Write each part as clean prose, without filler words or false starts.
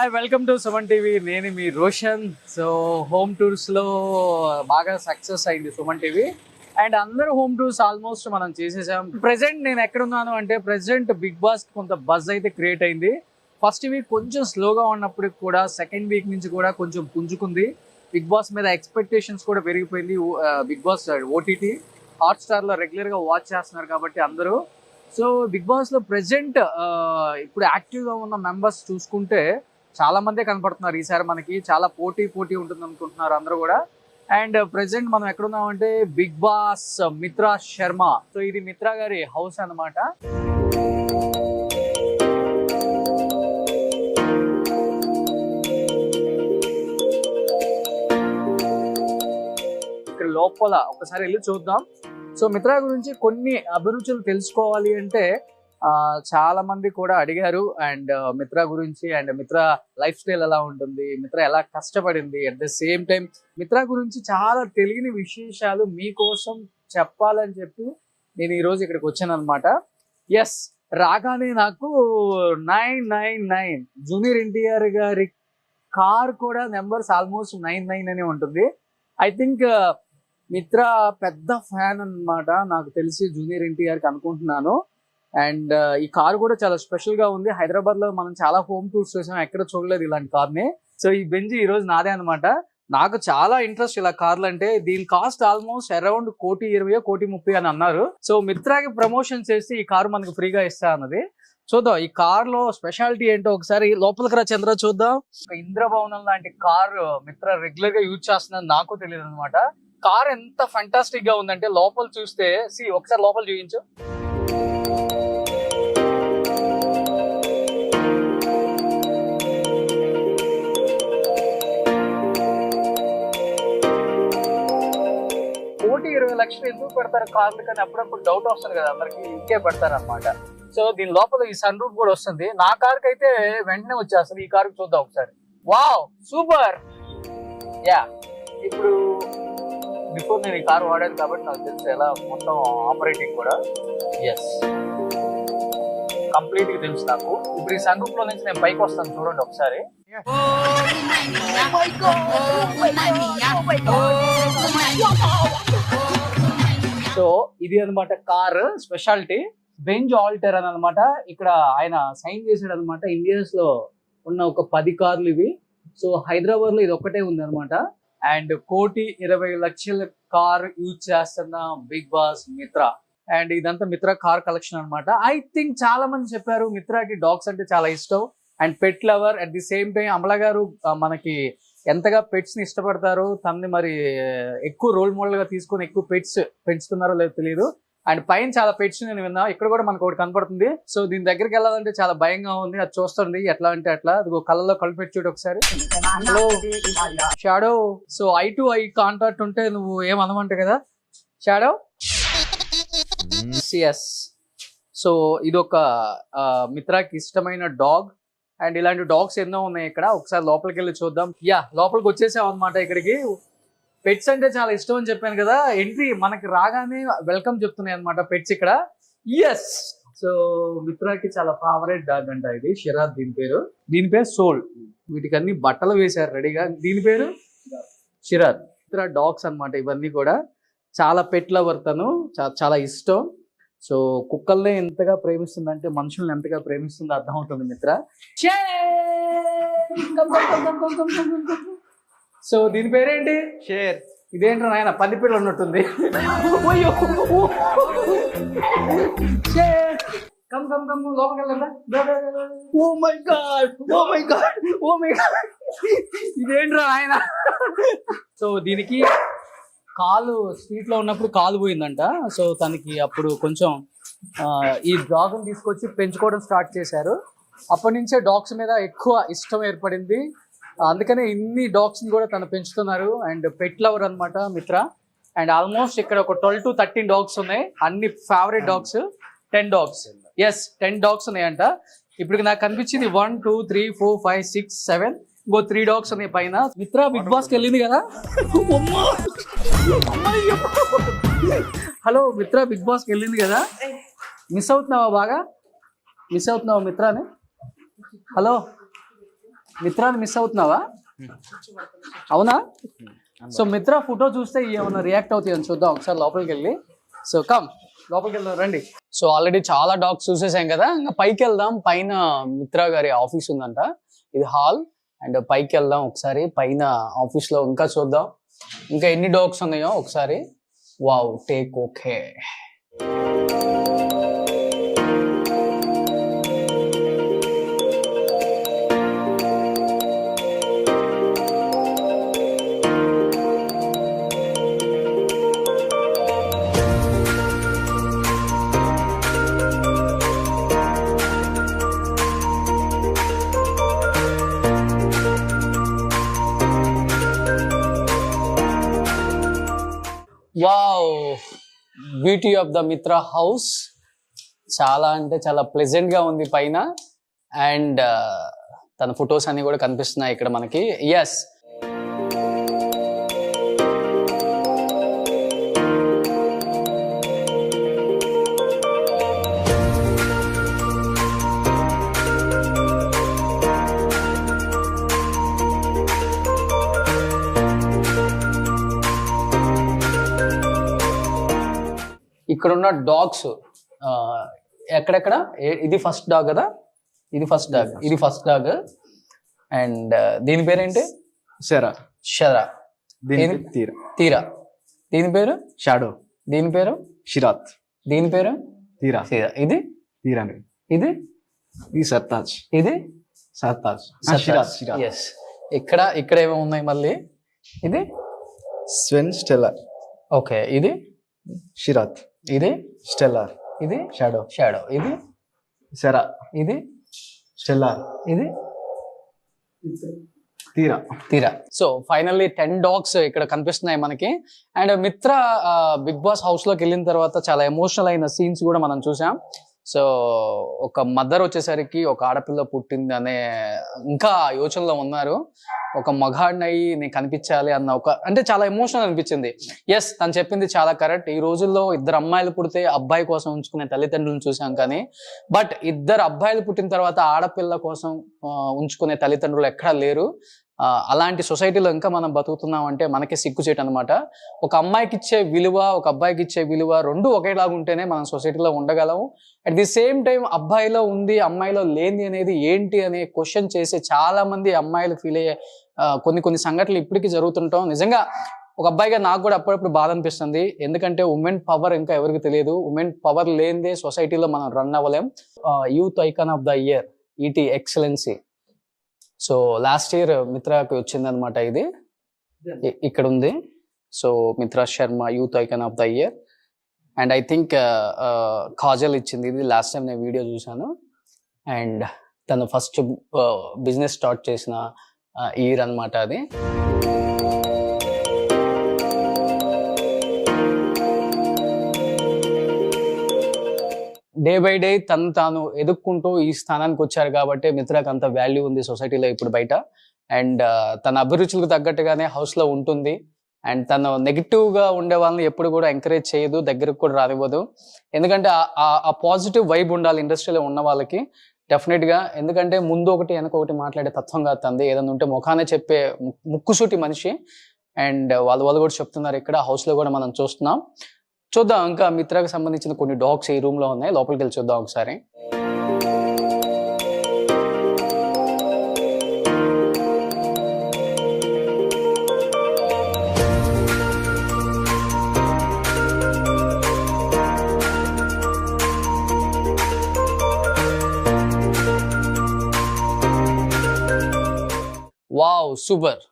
Hi welcome to Suman TV. నేను మీ Roshan. So home tours లో బాగా సక్సెస్ అయింది సుమన్ టీవీ అండ్ అందరూ హోమ్ టూర్స్ ఆల్మోస్ట్ మనం చేసేసాం. ప్రెసెంట్ నేను ఎక్కడున్నాను అంటే ప్రెసెంట్ బిగ్ బాస్ కొంత బజ్ అయితే క్రియేట్ అయింది. ఫస్ట్ వీక్ కొంచెం స్లోగా ఉన్నప్పటికి కూడా సెకండ్ వీక్ నుంచి కూడా కొంచెం పుంజుకుంది. బిగ్ బాస్ మీద ఎక్స్పెక్టేషన్స్ కూడా పెరిగిపోయింది. బిగ్ బాస్ ఓటీటీ హాట్స్టార్ లో రెగ్యులర్ గా వాచ్ చేస్తున్నారు కాబట్టి అందరూ. సో బిగ్ బాస్ లో ప్రెసెంట్ ఇప్పుడు యాక్టివ్ గా ఉన్న మెంబర్స్ చూసుకుంటే చాలా మందే కనపడుతున్నారు. ఈసారి మనకి చాలా పోటీ ఉంటుంది అనుకుంటున్నారు అందరూ కూడా. అండ్ ప్రెసెంట్ మనం ఎక్కడున్నామంటే big boss Mitra Sharma. So ఇది మిత్రా గారి హౌస్ అన్నమాట. ఇక్కడ లోపల ఒకసారి వెళ్ళి చూద్దాం. సో మిత్రా గురించి కొన్ని అభిరుచులు తెలుసుకోవాలి అంటే చాలా మంది కూడా అడిగారు. అండ్ మిత్రా గురించి అండ్ మిత్రా లైఫ్ స్టైల్ ఎలా ఉంటుంది, మిత్రా ఎలా కష్టపడింది, at the same time Mitra గురించి చాలా తెలియని విశేషాలు మీకోసం చెప్పాలని చెప్పి నేను ఈరోజు ఇక్కడికి వచ్చాను అనమాట. ఎస్, రాగానే నాకు 999 జూనియర్ ఎన్టీఆర్ గారి కార్ కూడా నెంబర్స్ ఆల్మోస్ట్ 99 అనే ఉంటుంది. ఐ థింక్ మిత్రా పెద్ద ఫ్యాన్ అన్నమాట నాకు తెలిసి జూనియర్ ఎన్టీఆర్ కి అనుకుంటున్నాను. అండ్ ఈ కార్ కూడా చాలా స్పెషల్ గా ఉంది. హైదరాబాద్ లో మనం చాలా హోమ్ టూర్స్ చేసాం, ఎక్కడ చూడలేదు ఇలాంటి కార్ని. సో ఈ బెంజ్ ఈ రోజు నాదే అనమాట. నాకు చాలా ఇంట్రెస్ట్ ఇలా కార్లు అంటే. దీని కాస్ట్ ఆల్మోస్ట్ అరౌండ్ 1,20,00,000 1,30,00,000 అని అన్నారు. సో మిత్రాకి ప్రమోషన్ చేసి ఈ కారు మనకు ఫ్రీగా ఇస్తా అన్నది. చూద్దాం ఈ కార్ లో స్పెషాలిటీ ఏంటో ఒకసారి లోపలికి రా చంద్ర చూద్దాం. ఇంద్రభవనం లాంటి కార్ మిత్ర రెగ్యులర్ గా యూజ్ చేస్తున్నది నాకు తెలియదు అనమాట. కార్ ఎంత ఫంటాస్టిక్ గా ఉందంటే లోపల చూస్తే ఒకసారి లోపల చూపించు. ₹1,20,00,000 ఎందుకు పెడతారు కార్లు కానీ అప్పుడప్పుడు డౌట్ వస్తుంది కదా అందరికి, ఇంకే పెడతారు అనమాట. సో దీని లోపల ఈ సన్ రూఫ్ కూడా వస్తుంది. నా కార్ కి అయితే వెంటనే వచ్చేస్తుంది. ఈ కార్ చూద్దాం ఒకసారి. Wow super. యా, ఇప్పుడు బిఫోర్ నేను ఈ కార్ వాడాను కాబట్టి నాకు తెలుసు ఎలా మొత్తం ఆపరేటింగ్ కూడా. ఎస్, కంప్లీట్ గా తెలుసు నాకు. ఇప్పుడు ఈ సన్ రూఫ్ లో నుంచి నేను పైకి వస్తాను చూడండి ఒకసారి. సో ఇది అనమాట కార్ స్పెషాలిటీ. బెంజ్ ఆల్టర్ అని అనమాట. ఇక్కడ ఆయన సైన్ చేసాడు అనమాట. ఇండియాస్ లో ఉన్న ఒక 10 కార్లు ఇవి. సో హైదరాబాద్ లో ఇది ఒక్కటే ఉంది అనమాట. అండ్ 1,20,00,000 కార్ యూజ్ చేస్తున్న బిగ్ బాస్ మిత్రా. అండ్ ఇదంతా మిత్రా కార్ కలెక్షన్ అనమాట. ఐ థింక్ చాలా మంది చెప్పారు మిత్రాకి డాగ్స్ అంటే చాలా ఇష్టం and pet lover. At the same time Amala గారు మనకి ఎంతగా పెట్స్ ని ఇష్టపడతారు, తనని మరి ఎక్కువ రోల్ మోడల్ గా తీసుకొని ఎక్కువ పెట్స్ పెంచుతున్నారో లేదో తెలియదు. అండ్ పైన చాలా పెట్స్ నేను విన్నా. ఇక్కడ కూడా మనకు ఒకటి కనపడుతుంది. సో దీని దగ్గరికి వెళ్ళాలంటే చాలా భయంగా ఉంది. అది చూస్తుంది ఎట్లా అంటే అట్లా. అది కళ్ళలో కళ్ళు చూడు ఒకసారి. Hello shadow. So I to eye contact ఉంటే నువ్వు ఏమనమంట కదా షాడో. ఎస్, సో ఇదొక మిత్రాకి ఇష్టమైన డాగ్. అండ్ ఇలాంటి డాగ్స్ ఎన్నో ఉన్నాయి ఇక్కడ. ఒకసారి లోపలికి వెళ్ళి చూద్దాం. యా, లోపలికి వచ్చేసాం అనమాట. ఇక్కడికి పెట్స్ అంటే చాలా ఇష్టం అని చెప్పాను కదా. ఎంట్రీ మనకి రాగానే వెల్కమ్ చెప్తున్నాయి అనమాట పెట్స్ ఇక్కడ. ఎస్, సో మిత్రాకి చాలా ఫేవరెట్ డాగ్ అంట ఇది. షిరాజ్ దీని పేరు సోల్. వీటికి అన్ని బట్టలు వేశారు రెడీగా. దీని పేరు షిరాజ్. మిత్రా డాగ్స్ అనమాట ఇవన్నీ కూడా. చాలా పెట్ లవర్ తను, చాలా ఇష్టం. సో కుక్కల్ని ఎంతగా ప్రేమిస్తుందంటే మనుషుల్ని ఎంతగా ప్రేమిస్తుందో అర్థమవుతుంది మిత్ర. సో దీని పేరేంటి? షేర్. ఇదేంటో నాయన పల్లిపిల్ల ఉన్నట్టుంది. లోపలికి వెళ్ళండి. Oh my God, oh my God, oh my God, ఇదేంట్రా ఆయన. సో దీనికి కాలు స్ట్రీట్ లో ఉన్నప్పుడు కాలు పోయిందంట. సో తనకి అప్పుడు కొంచెం ఈ డాగ్ ని తీసుకొచ్చి పెంచుకోవడం స్టార్ట్ చేశారు. అప్పటి నుంచే డాగ్స్ మీద ఎక్కువ ఇష్టం ఏర్పడింది. అందుకనే ఇన్ని డాగ్స్ ని కూడా తను పెంచుతున్నారు. అండ్ పెట్ లవర్ అనమాట మిత్ర. అండ్ ఆల్మోస్ట్ ఇక్కడ ఒక 12 to 13 డాగ్స్ ఉన్నాయి. అన్ని favourite dogs. 10 dogs. Yes, 10 dogs ఉన్నాయంట. ఇప్పుడు నాకు కనిపించింది 1 2 3 4 5 6 7 ఇంకో 3 డాగ్స్ ఉన్నాయి పైన. మిత్ర బిగ్ బాస్ కి వెళ్ళింది కదా. హలో మిత్ర బిగ్ బాస్ కి వెళ్ళింది కదా, మిస్ అవుతున్నావా? బాగా మిస్ అవుతున్నావా మిత్రాని? హలో మిత్రాన్ని మిస్ అవుతున్నావా? అవునా? సో మిత్ర ఫోటో చూస్తే ఏమన్నా రియాక్ట్ అవుతాయని చూద్దాం ఒకసారి లోపలికి వెళ్ళి. సో కమ్ లోపలికి వెళ్దాం రండి. సో ఆల్రెడీ చాలా డాగ్స్ చూసేసాం కదా, ఇంకా పైకి వెళ్దాం. పైన మిత్ర గారి ఆఫీస్ ఉందంట, ఇది హాల్. అండ్ పైకి వెళ్దాం ఒకసారి, పైన ఆఫీస్ లో ఇంకా చూద్దాం ఇంకా ఎన్ని డాగ్స్ ఉన్నాయో ఒకసారి. Wow, take okay. Wow, beauty of the మిత్ర హౌస్. చాలా అంటే చాలా ప్లెజెంట్ గా ఉంది పైన. అండ్ తన ఫొటోస్ అన్ని కూడా కనిపిస్తున్నాయి ఇక్కడ మనకి. ఎస్, ఇక్కడ ఉన్న డాగ్స్ ఎక్కడెక్కడ, ఇది ఫస్ట్ డాగ్ కదా, ఇది ఫస్ట్ డాగ్, ఇది ఫస్ట్ డాగ్. అండ్ దీని పేరేంటి? శరా. శరా. తీరా. తీరా. దీని పేరు షాడో. దీని పేరు షిరాత్. దీని పేరు తీరా. తీరా. ఇది తీరా. ఇది ఇది సర్తాజ్. ఇది సర్తాజ్. షిరాత్. ఎస్. ఇక్కడ ఏమో ఉన్నాయి మళ్ళీ. ఇది స్వెన్ స్టెల్లార్. ఓకే. ఇది షిరాత్. ఇది స్టెల్లార్. ఇది షాడో. షాడో. ఇది శరా. ఇది స్టెల్లార్. ఇది తీరా. తీరా. సో ఫైనల్లీ 10 డాగ్స్ ఇక్కడ కనిపిస్తున్నాయి మనకి. అండ్ మిత్ర బిగ్ బాస్ హౌస్ లోకి వెళ్ళిన తర్వాత చాలా ఎమోషనల్ అయిన సీన్స్ కూడా మనం చూసాం. సో ఒక మదర్ వచ్చేసరికి ఒక ఆడపిల్ల పుట్టింది అనే ఇంకా యోచనలో ఉన్నారు. ఒక మగాడిని అయ్యి నేను కనిపించాలి అన్న అంటే చాలా ఎమోషనల్ అనిపించింది. ఎస్, తను చెప్పింది చాలా కరెక్ట్. ఈ రోజుల్లో 2 అమ్మాయిలు పుడితే అబ్బాయి కోసం ఉంచుకునే తల్లిదండ్రులను చూసాం, కానీ బట్ 2 అబ్బాయిలు పుట్టిన తర్వాత ఆడపిల్ల కోసం ఉంచుకునే తల్లిదండ్రులు ఎక్కడా లేరు. అలాంటి సొసైటీలో ఇంకా మనం బతుకుతున్నాం అంటే మనకే సిగ్గుచేటు అనమాట. ఒక అమ్మాయికి ఇచ్చే విలువ, ఒక అబ్బాయికి ఇచ్చే విలువ 2 ఒకేలాగా ఉంటేనే మనం సొసైటీలో ఉండగలం. అట్ ది సేమ్ టైం అబ్బాయిలో ఉంది అమ్మాయిలో లేని అనేది ఏంటి అనే క్వశ్చన్ చేసే చాలా మంది అమ్మాయిలు ఫీల్ అయ్యే కొన్ని సంఘటనలు ఇప్పటికీ జరుగుతుంటాం. నిజంగా ఒక అబ్బాయిగా నాకు కూడా అప్పుడప్పుడు బాధ అనిపిస్తుంది. ఎందుకంటే ఉమెన్ పవర్ ఇంకా ఎవరికి తెలియదు. ఉమెన్ పవర్ లేనిదే సొసైటీలో మనం రన్ అవ్వలేం. Youth icon of the year ET excellence. So last year మిత్రాకి వచ్చిందనమాట. ఇది ఇక్కడ ఉంది. So Mitra Sharma youth icon of the year. And I think Kajal ఇచ్చింది. ఇది లాస్ట్ టైం నేను వీడియో చూసాను. అండ్ తను ఫస్ట్ బిజినెస్ స్టార్ట్ చేసిన ఇయర్ అనమాట అది. డే బై డే తాను ఎదుక్కుంటూ ఈ స్థానానికి వచ్చారు కాబట్టి మిత్రాకి అంత వాల్యూ ఉంది సొసైటీలో ఇప్పుడు బయట. అండ్ తన అభిరుచులకు తగ్గట్టుగానే హౌస్ లో ఉంటుంది. అండ్ తను నెగిటివ్ గా ఉండే వాళ్ళని ఎప్పుడు కూడా ఎంకరేజ్ చేయదు, దగ్గరకు కూడా రానివ్వదు. ఎందుకంటే ఆ పాజిటివ్ వైబ్ ఉండాలి ఇండస్ట్రీలో ఉన్న వాళ్ళకి డెఫినెట్ గా. ఎందుకంటే ముందు ఒకటి వెనక ఒకటి మాట్లాడే తత్వం కాదు తంది. ఏదైనా ఉంటే ముఖానే చెప్పే ముక్కుసూటి మనిషి. అండ్ వాళ్ళు కూడా చెప్తున్నారు ఇక్కడ హౌస్ లో కూడా మనం చూస్తున్నాం. చూద్దాం ఇంకా మిత్రాకి సంబంధించిన కొన్ని డాగ్స్ ఈ రూమ్ లో ఉన్నాయి, లోపలికి వెళ్ళి చూద్దాం ఒకసారి. Wow, super.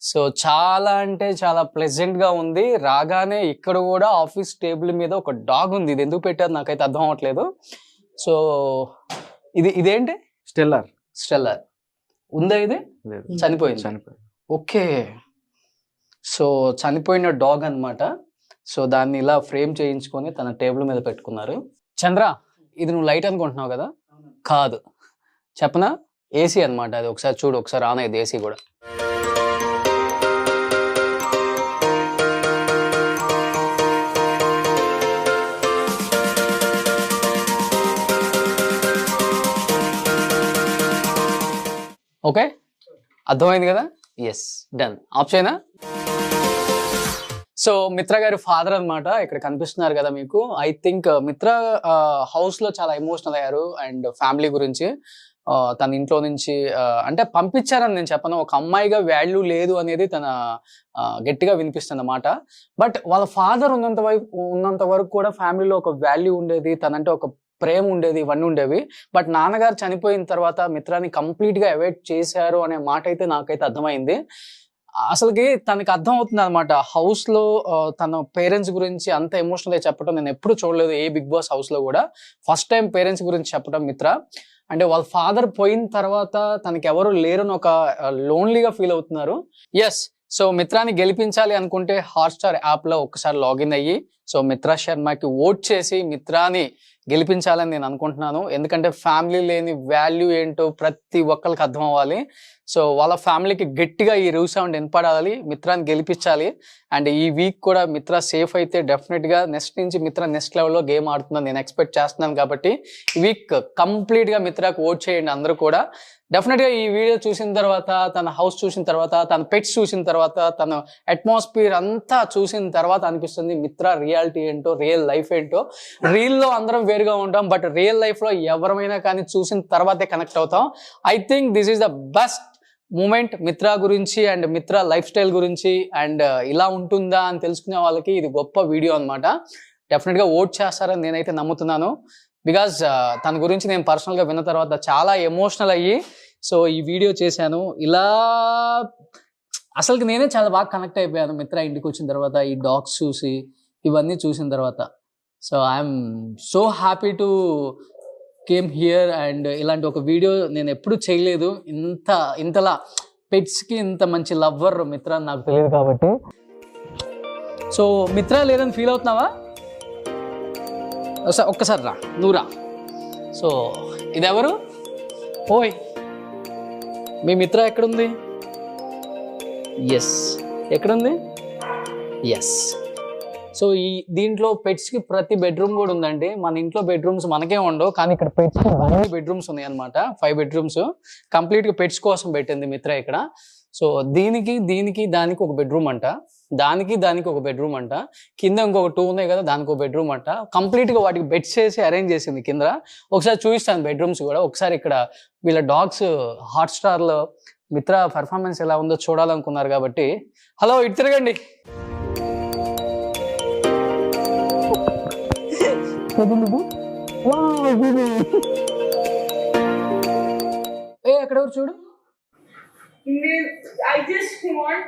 సో చాలా అంటే చాలా ప్లెజెంట్ గా ఉంది. రాగానే ఇక్కడ కూడా ఆఫీస్ టేబుల్ మీద ఒక డాగ్ ఉంది. ఇది ఎందుకు పెట్టారు నాకైతే అర్థం అవ్వట్లేదు. సో ఇదేంటి? స్టెల్లార్. స్టెల్లార్ ఉందా? ఇది చనిపోయింది. ఓకే. సో చనిపోయిన డాగ్ అన్నమాట. సో దాన్ని ఇలా ఫ్రేమ్ చేయించుకొని తన టేబుల్ మీద పెట్టుకున్నారు. చంద్ర, ఇది నువ్వు లైట్ అనుకుంటున్నావు కదా? కాదు, చెప్పనా? ఏసీ అన్నమాట అది. ఒకసారి చూడు, ఒకసారి ఆన్ అయ్యేది ఏసీ కూడా. ఓకే, అర్థమైంది కదా? Yes, done. ఆఫ్ చేయనా? సో మిత్ర గారి ఫాదర్ అన్నమాట ఇక్కడ కనిపిస్తున్నారు కదా మీకు. ఐ థింక్ మిత్ర హౌస్ లో చాలా ఎమోషనల్ అయ్యారు అండ్ ఫ్యామిలీ గురించి. తన ఇంట్లో నుంచి అంటే పంపించారని నేను చెప్పను, ఒక అమ్మాయిగా వాల్యూ లేదు అనేది తన గట్టిగా వినిపిస్తుంది అన్నమాట. బట్ వాళ్ళ ఫాదర్ ఉన్నంత వరకు కూడా ఫ్యామిలీలో ఒక వాల్యూ ఉండేది, తనంటే ఒక ప్రేమ ఉండేది, ఇవన్నీ ఉండేవి. బట్ నాన్నగారు చనిపోయిన తర్వాత మిత్రాన్ని కంప్లీట్ గా అవాయిడ్ చేశారు అనే మాట అయితే నాకైతే అర్థమైంది. అసలుకి తనకి అర్థం అవుతుంది అనమాట. హౌస్ లో తన పేరెంట్స్ గురించి అంత ఎమోషనల్ గా చెప్పడం నేను ఎప్పుడు చూడలేదు ఏ బిగ్ బాస్ హౌస్ లో కూడా. ఫస్ట్ టైం పేరెంట్స్ గురించి చెప్పడం మిత్ర. అంటే వాళ్ళ ఫాదర్ పోయిన తర్వాత తనకి ఎవరు లేరని ఒక లోన్లీగా ఫీల్ అవుతున్నారు. ఎస్, సో మిత్రాన్ని గెలిపించాలి అనుకుంటే హాట్స్టార్ యాప్ లో ఒక్కసారి లాగిన్ అయ్యి సో మిత్రా శర్మకి ఓట్ చేసి మిత్రాని గెలిపించాలని నేను అనుకుంటున్నాను. ఎందుకంటే ఫ్యామిలీ లేని వాల్యూ ఏంటో ప్రతి ఒక్కరికి అర్థం అవ్వాలి. సో వాళ్ళ ఫ్యామిలీకి గట్టిగా ఈ రివ్ సౌండ్ వినపడాలి, మిత్రాన్ని గెలిపించాలి. అండ్ ఈ వీక్ కూడా మిత్ర సేఫ్ అయితే డెఫినెట్ గా నెక్స్ట్ నుంచి మిత్ర నెక్స్ట్ లెవెల్లో గేమ్ ఆడుతుందని నేను ఎక్స్పెక్ట్ చేస్తున్నాను. కాబట్టి ఈ వీక్ కంప్లీట్ గా మిత్రకు ఓట్ చేయండి అందరూ కూడా. డెఫినెట్ గా ఈ వీడియో చూసిన తర్వాత, తన హౌస్ చూసిన తర్వాత, తన పెట్స్ చూసిన తర్వాత, తన అట్మాస్ఫియర్ అంతా చూసిన తర్వాత అనిపిస్తుంది మిత్ర రియాలిటీ ఏంటో, రియల్ లైఫ్ ఏంటో. రీల్ లో అందరం వేరుగా ఉంటాం, బట్ రియల్ లైఫ్ లో ఎవరమైనా కానీ చూసిన తర్వాతే కనెక్ట్ అవుతాం. I think this is the best moment Mitra గురించి అండ్ మిత్ర లైఫ్ స్టైల్ గురించి. అండ్ ఇలా ఉంటుందా అని తెలుసుకునే వాళ్ళకి ఇది గొప్ప వీడియో అనమాట. డెఫినెట్ గా ఓట్ చేస్తారని నేనైతే నమ్ముతున్నాను. బికాజ్ తన గురించి నేను పర్సనల్ గా విన్న తర్వాత చాలా ఎమోషనల్ అయ్యి సో ఈ వీడియో చేశాను. ఇలా అసలుకి నేనే చాలా బాగా కనెక్ట్ అయిపోయాను మిత్ర ఇంటికి వచ్చిన తర్వాత, ఈ డాగ్స్ చూసి ఇవన్నీ చూసిన తర్వాత. So I'm so happy to came here. And ఇలాంటి ఒక వీడియో నేను ఎప్పుడు చేయలేదు. ఇంతలా పెట్స్కి ఇంత మంచి లవ్వర్ మిత్ర అని నాకు తెలియదు కాబట్టి. సో మిత్ర లేదని ఫీల్ అవుతున్నావా? ఒక్కసారి రా, నువ్వు రా. సో ఇదెవరు? ఓయ్, మీ మిత్ర ఎక్కడుంది? ఎస్, ఎక్కడుంది? ఎస్. సో దీంట్లో పెట్స్ కి ప్రతి బెడ్రూమ్ కూడా ఉందండి. మన ఇంట్లో బెడ్రూమ్స్ మనకే ఉండవు, కానీ ఇక్కడ పెట్స్ కి 5 బెడ్రూమ్స్ ఉన్నాయి అనమాట. 5 బెడ్రూమ్స్ కంప్లీట్ గా పెట్స్ కోసం పెట్టింది మిత్ర ఇక్కడ. సో దీనికి దానికి ఒక బెడ్రూమ్ అంట, దానికి ఒక బెడ్రూమ్ అంట, కింద ఇంకొక 2 ఉన్నాయి కదా దానికి ఒక బెడ్రూమ్ అంట. కంప్లీట్ గా వాటికి బెడ్స్ చేసి అరేంజ్ చేసింది కింద. ఒకసారి చూపిస్తాను బెడ్రూమ్స్ కూడా. ఒకసారి ఇక్కడ వీళ్ళ డాగ్స్ హాట్స్టార్ లో మిత్ర పర్ఫార్మెన్స్ ఎలా ఉందో చూడాలనుకున్నారు కాబట్టి. హలో, ఇటు తిరగండి. ఎక్కడ చూడు. I just want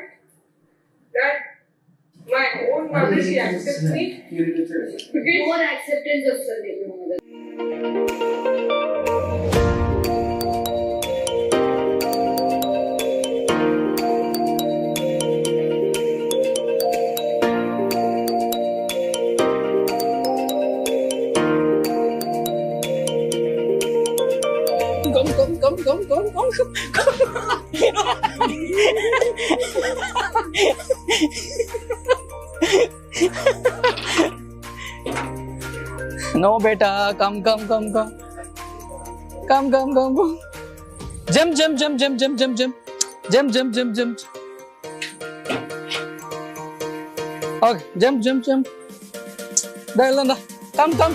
that my own mother, she accepts me. Okay? More acceptance of serving. Come. No beta, come. Jump. Okay, jump. Da. Come.